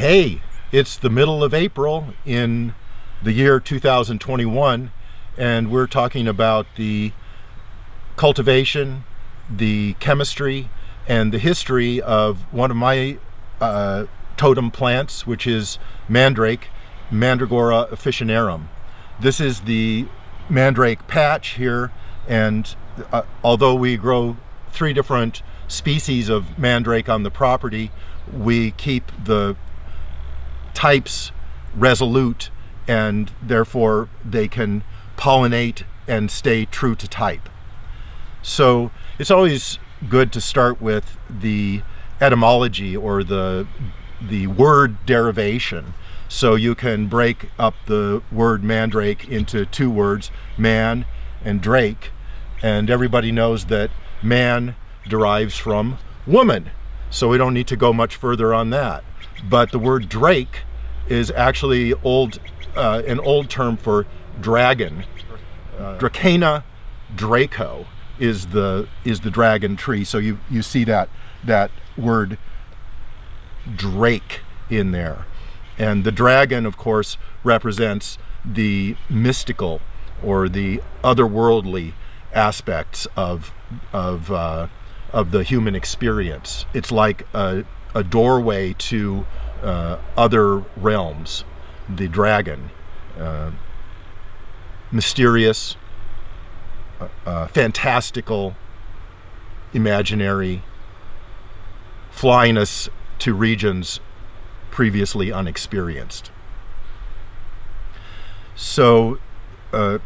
Hey, it's the middle of April in the year 2021, and we're talking about the cultivation, the chemistry, and the history of one of my totem plants, which is Mandrake, Mandragora officinarum. This is the Mandrake patch here, and although we grow 3 different species of Mandrake on the property, we keep the types resolute, and therefore they can pollinate and stay true to type. So it's always good to start with the etymology or the word derivation. So you can break up the word mandrake into 2 words, man and drake, and everybody knows that man derives from woman, so we don't need to go much further on that. But the word drake is actually an old term for dragon. Dracana Draco is the dragon tree. So you see that word drake in there. And the dragon, of course, represents the mystical or the otherworldly aspects of the human experience. It's like a doorway to other realms. The dragon, mysterious, fantastical, imaginary, flying us to regions previously unexperienced. So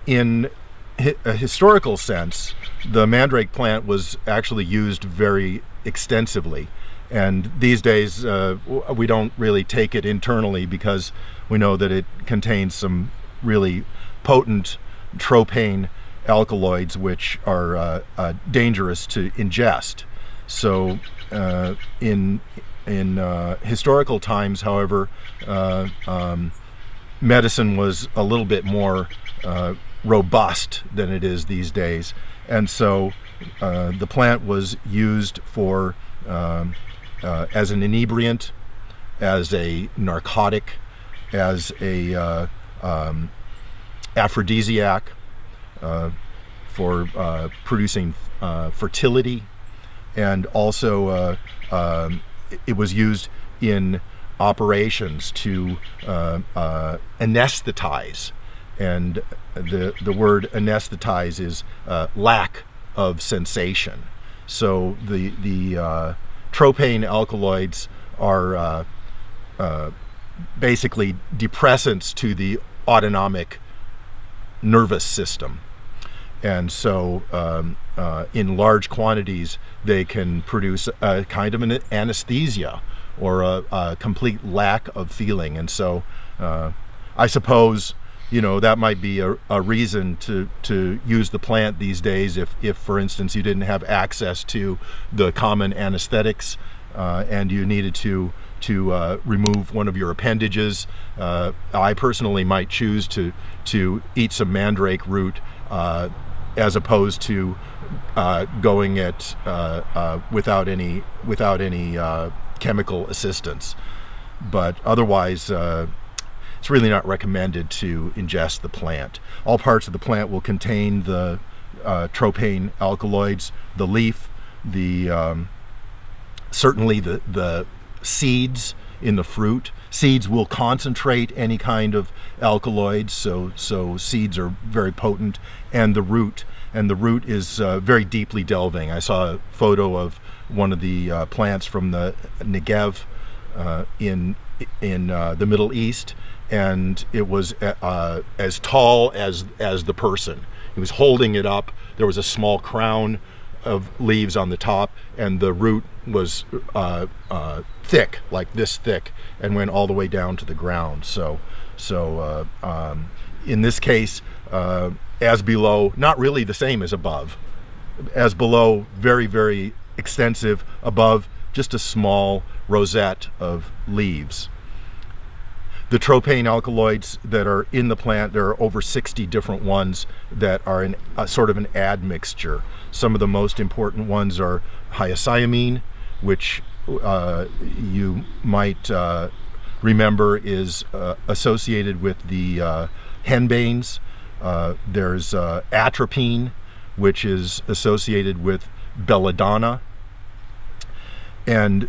in a historical sense, the mandrake plant was actually used very extensively, and these days we don't really take it internally because we know that it contains some really potent propane alkaloids which are dangerous to ingest. So in historical times, however, medicine was a little bit more robust than it is these days, and so the plant was used for as an inebriant, as a narcotic, as a aphrodisiac, for producing fertility, and also it was used in operations to anesthetize. And the word anesthetize is lack of sensation. So the propane alkaloids are basically depressants to the autonomic nervous system. And so in large quantities, they can produce a kind of an anesthesia or a complete lack of feeling. And so I suppose, that might be a reason to use the plant these days if for instance, you didn't have access to the common anesthetics and you needed to remove one of your appendages. I personally might choose to eat some mandrake root as opposed to going it without any chemical assistance. But otherwise, it's really not recommended to ingest the plant. All parts of the plant will contain the propane alkaloids, the leaf, certainly the seeds in the fruit. Seeds will concentrate any kind of alkaloids, so seeds are very potent, and the root. And the root is very deeply delving. I saw a photo of one of the plants from the Negev in the Middle East, and it was as tall as the person. He was holding it up. There was a small crown of leaves on the top, and the root was thick, like this thick, and went all the way down to the ground. So in this case, as below, not really the same as above. As below, very, very extensive. Above, just a small rosette of leaves. The propane alkaloids that are in the plant, there are over 60 different ones that are in a sort of an admixture. Some of the most important ones are hyoscyamine, which you might remember, is associated with the henbanes. There's atropine, which is associated with belladonna, and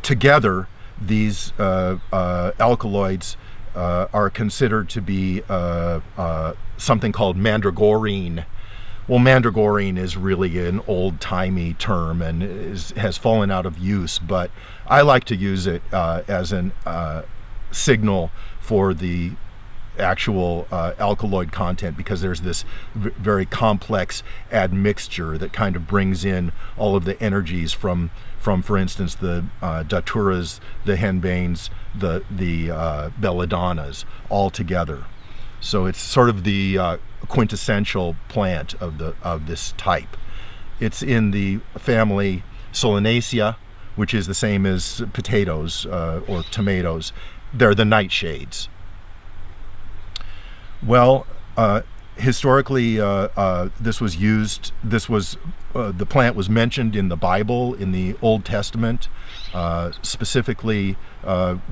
together these alkaloids are considered to be something called mandragorine. Well, mandragorine is really an old-timey term and has fallen out of use, but I like to use it as an signal for the actual alkaloid content, because there's this very complex admixture that kind of brings in all of the energies from for instance, the daturas, the henbanes, the belladonnas, all together. So it's sort of the quintessential plant of this type. It's in the family Solanaceae, which is the same as potatoes or tomatoes. They're the nightshades. Well, historically, this was used. The plant was mentioned in the Bible, in the Old Testament, specifically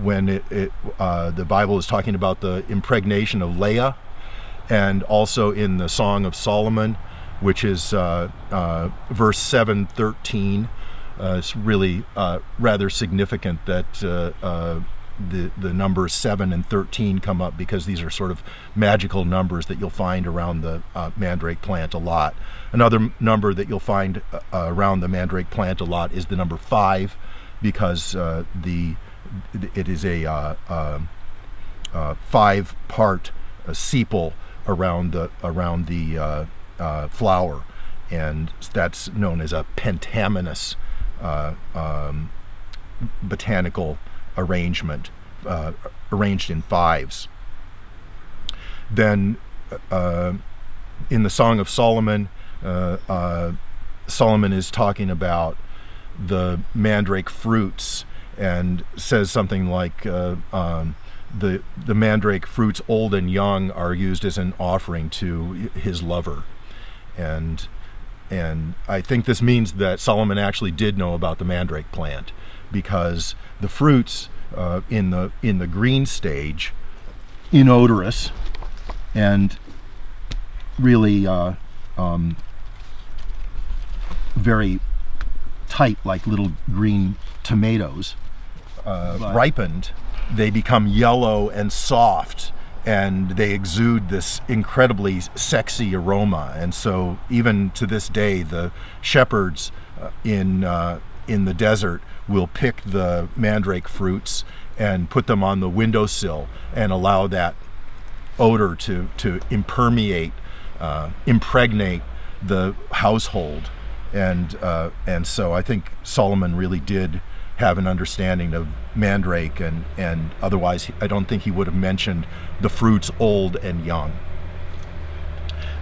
when the Bible is talking about the impregnation of Leah, and also in the Song of Solomon, which is verse 7:13. It's really rather significant that the numbers 7 and 13 come up, because these are sort of magical numbers that you'll find around the mandrake plant a lot. Another number that you'll find around the mandrake plant a lot is the number 5, because it is a 5-part sepal around the flower, and that's known as a pentaminous botanical arrangement, arranged in 5s. Then in the Song of Solomon, Solomon is talking about the mandrake fruits and says something like the mandrake fruits, old and young, are used as an offering to his lover. And I think this means that Solomon actually did know about the mandrake plant, because the fruits in the green stage, inodorous and really very tight, like little green tomatoes, ripened, they become yellow and soft, and they exude this incredibly sexy aroma. And so even to this day, the shepherds in the desert will pick the mandrake fruits and put them on the windowsill and allow that odor to impregnate the household. And so I think Solomon really did have an understanding of mandrake, and otherwise I don't think he would have mentioned the fruits old and young.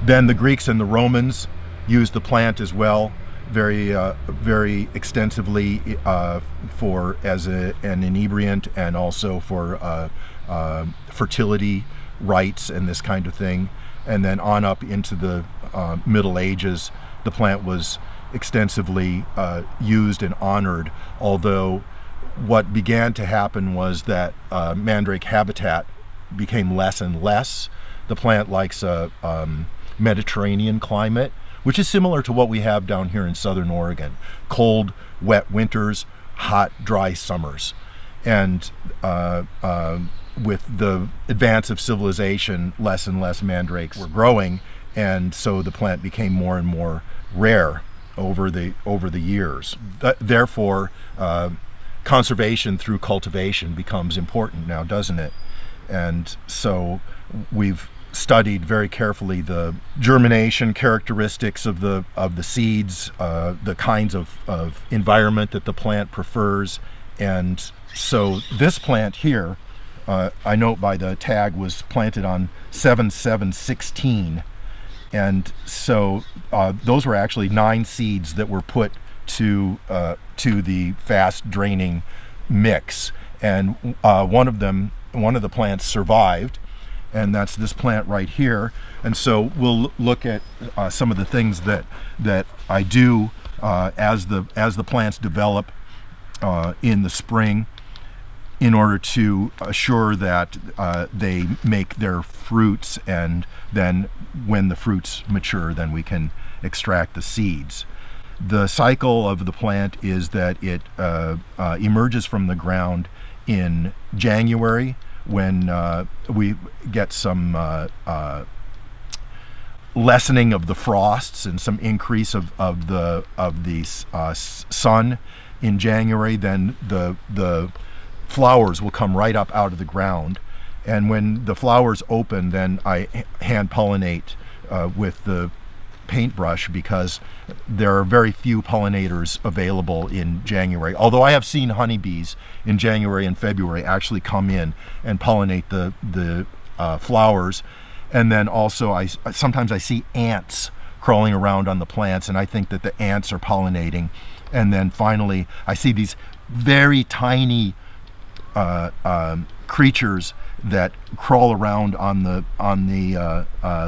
Then the Greeks and the Romans used the plant as well, very extensively, for as an inebriant, and also for fertility rites and this kind of thing. And then on up into the Middle Ages, the plant was extensively used and honored, although what began to happen was that Mandrake Habitat became less and less. The plant likes a Mediterranean climate, which is similar to what we have down here in Southern Oregon. Cold, wet winters, hot, dry summers. And with the advance of civilization, less and less mandrakes were growing, and so the plant became more and more rare over the years. Therefore, conservation through cultivation becomes important now, doesn't it? And so we've studied very carefully the germination characteristics of the seeds, the kinds of environment that the plant prefers. And so this plant here, I note by the tag, was planted on 7/7/16, and so those were actually 9 seeds that were put to the fast draining mix, and one of the plants survived, and that's this plant right here. And so we'll look at some of the things that I do as the plants develop in the spring in order to assure that they make their fruits, and then when the fruits mature, then we can extract the seeds. The cycle of the plant is that it emerges from the ground in January, when we get some lessening of the frosts and some increase of the sun in January. Then the flowers will come right up out of the ground, and when the flowers open, then I hand pollinate with the paintbrush, because there are very few pollinators available in January. Although I have seen honeybees in January and February actually come in and pollinate the flowers. And then also sometimes I see ants crawling around on the plants, and I think that the ants are pollinating. And then finally I see these very tiny creatures that crawl around on the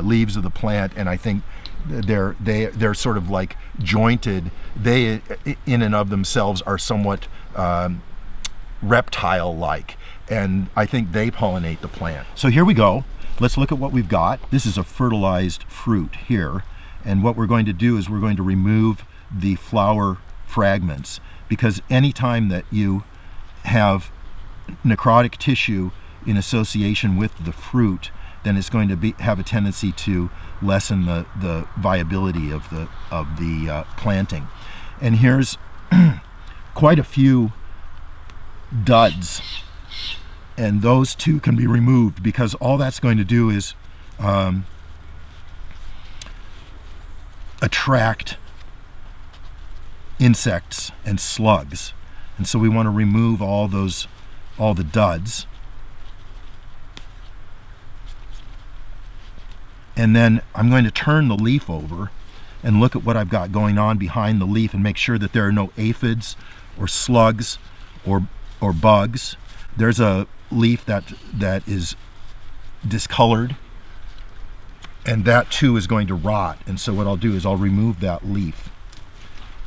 leaves of the plant, and I think they're sort of like jointed. They in and of themselves are somewhat reptile-like, and I think they pollinate the plant. So here we go. Let's look at what we've got. This is a fertilized fruit here, and what we're going to do is we're going to remove the flower fragments, because anytime that you have necrotic tissue in association with the fruit, then it's going to have a tendency to lessen the viability of the planting. And here's quite a few duds, and those too can be removed, because all that's going to do is attract insects and slugs, and so we want to remove all the duds. And then I'm going to turn the leaf over and look at what I've got going on behind the leaf, and make sure that there are no aphids or slugs or bugs. There's a leaf that is discolored, and that too is going to rot. And so what I'll do is I'll remove that leaf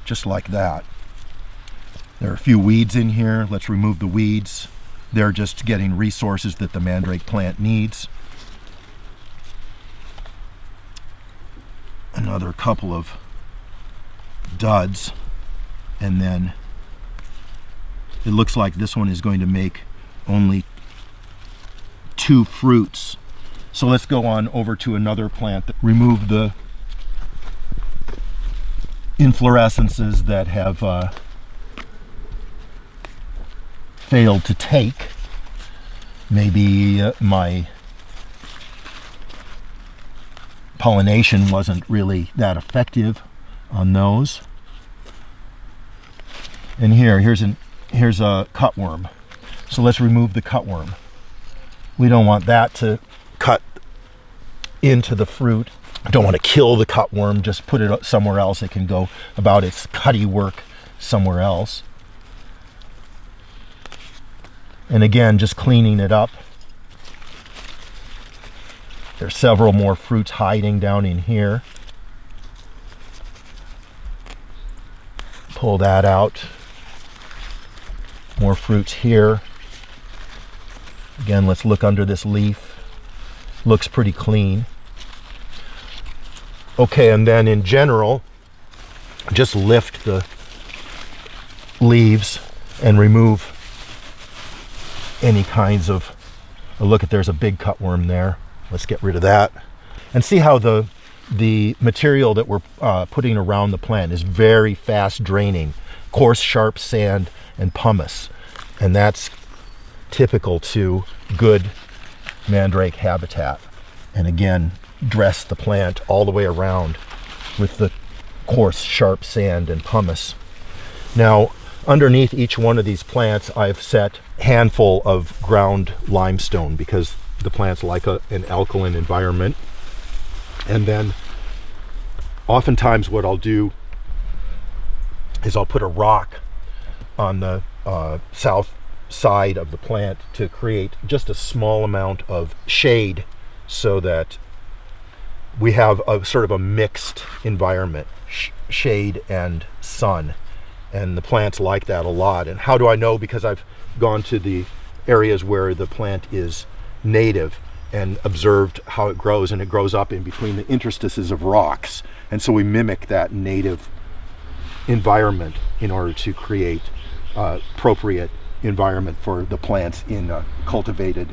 just like that. There are a few weeds in here. Let's remove the weeds. They're just getting resources that the mandrake plant needs. Another couple of duds, and then it looks like this one is going to make only 2 fruits. So let's go on over to another plant. Remove the inflorescences that have failed to take. Maybe my pollination wasn't really that effective on those. And here's a cutworm. So let's remove the cutworm. We don't want that to cut into the fruit. I don't want to kill the cutworm, just put it somewhere else. It can go about its cutty work somewhere else. And again, just cleaning it up. There's several more fruits hiding down in here. Pull that out. More fruits here. Again, let's look under this leaf. Looks pretty clean. Okay, and then in general, just lift the leaves and remove any kinds of, oh, look, there's a big cutworm there. Let's get rid of that. And see how the material that we're putting around the plant is very fast draining. Coarse, sharp sand and pumice. And that's typical to good mandrake habitat. And again, dress the plant all the way around with the coarse, sharp sand and pumice. Now, underneath each one of these plants, I've set a handful of ground limestone, because the plants like an alkaline environment. And then oftentimes what I'll do is I'll put a rock on the south side of the plant to create just a small amount of shade, so that we have a sort of a mixed environment, shade and sun. And the plants like that a lot. And how do I know? Because I've gone to the areas where the plant is native and observed how it grows, and it grows up in between the interstices of rocks. And so we mimic that native environment in order to create appropriate environment for the plants in a cultivated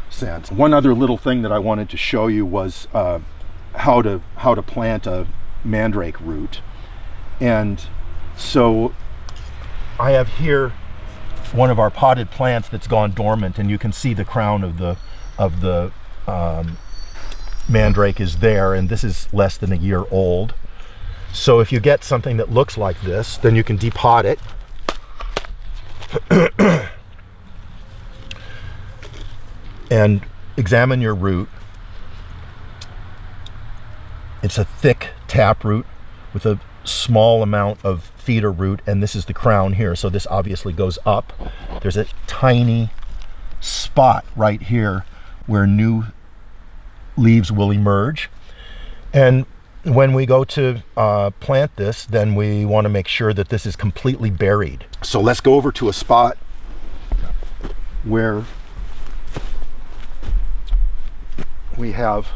sense. One other little thing that I wanted to show you was how to plant a mandrake root. And so I have here one of our potted plants that's gone dormant, and you can see the crown of the mandrake is there, and this is less than a year old. So if you get something that looks like this, then you can depot it. And examine your root. It's a thick taproot with a small amount of feeder root, and this is the crown here, so this obviously goes up. There's a tiny spot right here where new leaves will emerge, and when we go to plant this, then we want to make sure that this is completely buried. So let's go over to a spot where we have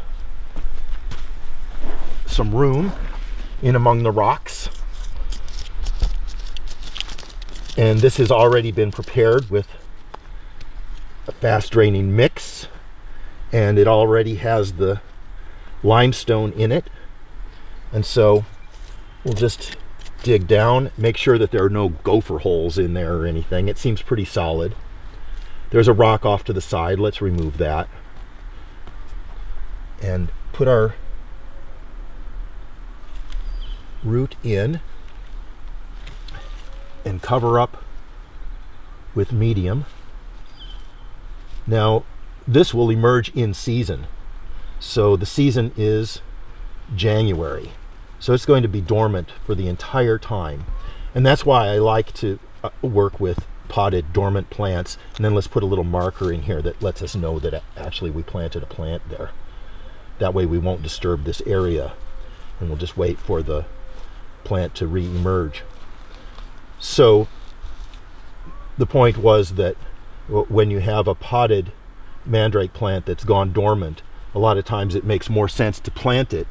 some room in among the rocks, and this has already been prepared with a fast draining mix, and it already has the limestone in it. And so we'll just dig down, make sure that there are no gopher holes in there or anything. It seems pretty solid. There's a rock off to the side. Let's remove that and put our root in and cover up with medium. Now this will emerge in season. So the season is January. So it's going to be dormant for the entire time. And that's why I like to work with potted dormant plants. And then let's put a little marker in here that lets us know that actually we planted a plant there. That way we won't disturb this area, and we'll just wait for the plant to re-emerge. So the point was that when you have a potted mandrake plant that's gone dormant, a lot of times it makes more sense to plant it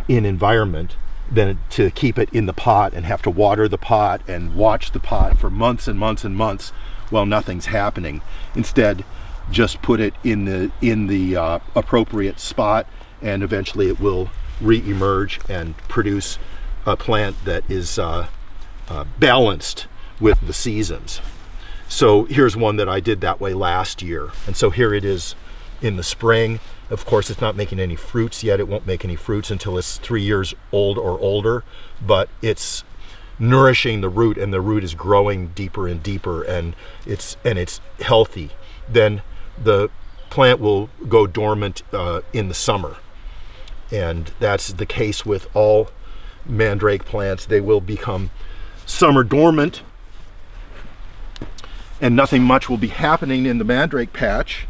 in environment than to keep it in the pot and have to water the pot and watch the pot for months and months and months while nothing's happening. Instead, just put it in the appropriate spot, and eventually it will re-emerge and produce a plant that is balanced with the seasons. So here's one that I did that way last year, and so here it is in the spring. Of course, it's not making any fruits yet. It won't make any fruits until it's 3 years old or older, but it's nourishing the root, and the root is growing deeper and deeper, and it's healthy. Then the plant will go dormant in the summer, and that's the case with all mandrake plants. They will become summer dormant, and nothing much will be happening in the mandrake patch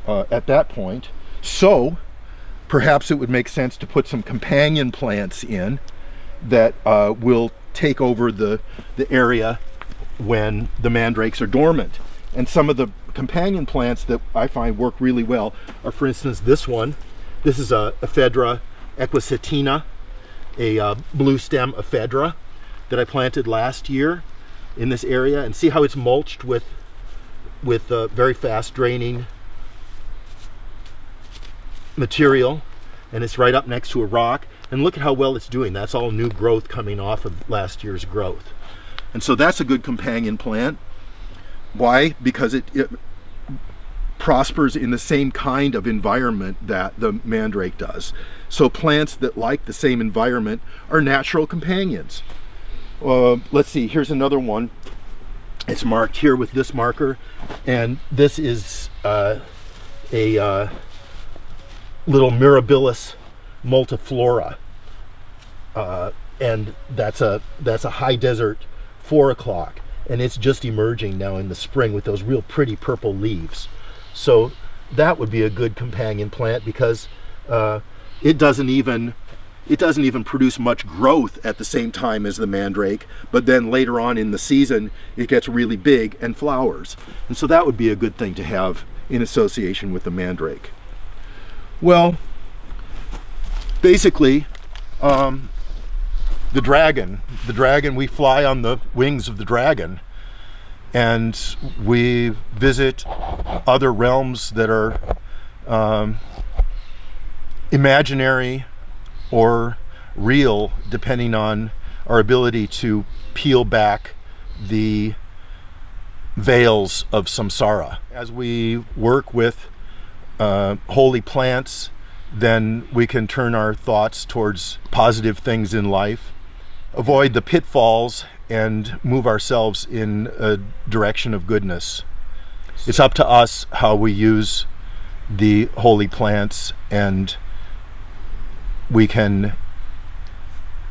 at that point. So perhaps it would make sense to put some companion plants in that will take over the area when the mandrakes are dormant. And some of the companion plants that I find work really well are, for instance, this one. This is a Ephedra Equisatina, a blue stem ephedra that I planted last year in this area, and see how it's mulched with very fast draining material, and it's right up next to a rock, and look at how well it's doing. That's all new growth coming off of last year's growth. And so that's a good companion plant. Why? Because it prospers in the same kind of environment that the mandrake does. So plants that like the same environment are natural companions. Let's see, here's another one. It's marked here with this marker, and this is a little Mirabilis multiflora, and that's a high desert 4 o'clock, and it's just emerging now in the spring with those real pretty purple leaves. So that would be a good companion plant, because it doesn't even it doesn't even produce much growth at the same time as the mandrake, but then later on in the season it gets really big and flowers. And so that would be a good thing to have in association with the mandrake. Well, basically, the dragon, we fly on the wings of the dragon, and we visit other realms that are imaginary or real, depending on our ability to peel back the veils of samsara. As we work with holy plants, then we can turn our thoughts towards positive things in life, avoid the pitfalls, and move ourselves in a direction of goodness. It's up to us how we use the holy plants, and we can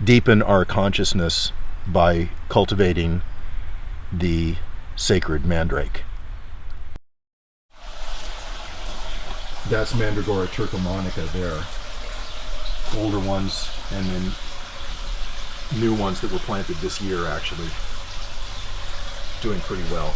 deepen our consciousness by cultivating the sacred mandrake. That's Mandragora turcomonica there. Older ones, and then new ones that were planted this year, actually doing pretty well.